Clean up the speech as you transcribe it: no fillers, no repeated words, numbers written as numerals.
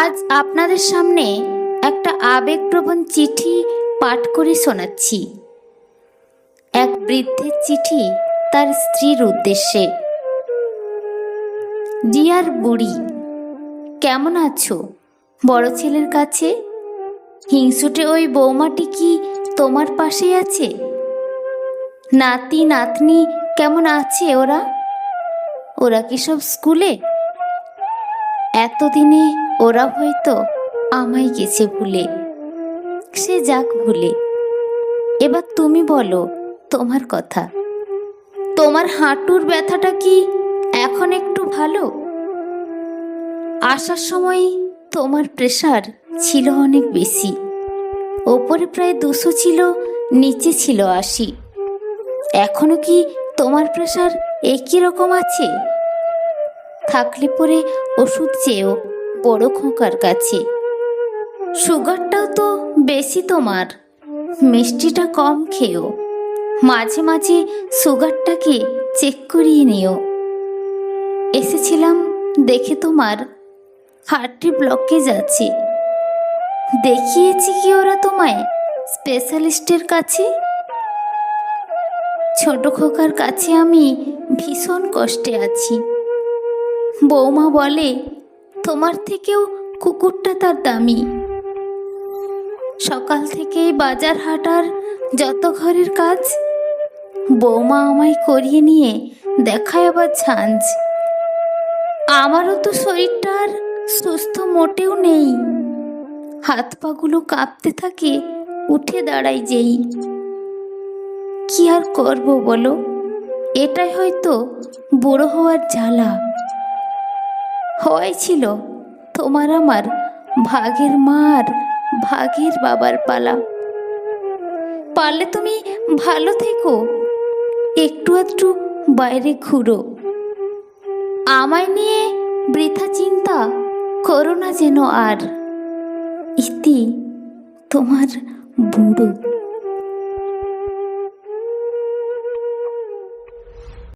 আজ আপনাদের সামনে একটা আবেগপ্রবণ চিঠি পাঠ করে শোনাচ্ছি। এক বৃদ্ধের চিঠি তার স্ত্রীর উদ্দেশ্যে। ডিয়ার বুড়ি, কেমন আছো? বড় ছেলের কাছে হিংসুটে ওই বৌমাটি কি তোমার পাশে আছে? নাতি নাতনি কেমন আছে ওরা? ওরা কি সব স্কুলে? এতদিনে ওরা হয়তো আমায় গেছে ভুলে। সে যাক ভুলে, এবার তুমি বলো তোমার কথা। তোমার হাঁটুর ব্যথাটা কি এখন একটু ভালো? আসার সময় তোমার প্রেশার ছিল অনেক বেশি। ওপরে প্রায় 200 ছিল, নিচে ছিল 80। এখনো কি তোমার প্রেশার একই রকম আছে? থাকলে পরে ওষুধ চেয়েও বড় খোকার কাছে। সুগারটাও তো বেশি তোমার, মিষ্টিটা কম খেও। মাঝে মাঝে সুগারটাকে চেক করিয়ে নিও। এসেছিলাম দেখে তোমার হার্টে ব্লকেজ আছে। দেখিয়েছি কি ওরা তোমায় স্পেশালিস্টের কাছে? ছোট খোকার কাছে আমি ভীষণ কষ্টে আছি। বৌমা বলে তোমার থেকেও কুকুরটা তার দামি। সকাল থেকেই বাজার হাটার যত ঘরের কাজ বৌমা আমায় করিয়ে নিয়ে দেখায় আবার ঝাঁঝ। আমারও তো শরীরটা আর সুস্থ মোটেও নেই। হাত পাগুলো কাঁপতে থাকে, উঠে দাঁড়াই যেই। কি আর করব বলো, এটাই হয়তো বুড়ো হওয়ার জ্বালা। হয়েছিল তোমার আমার ভাগের মার ভাগের বাবার পালা। পারলে তুমি ভালো থেকো, একটু আধটু বাইরে ঘুরো। আমায় নিয়ে বৃথা চিন্তা করো না যেন আর। ইতি, তোমার বুড়ো।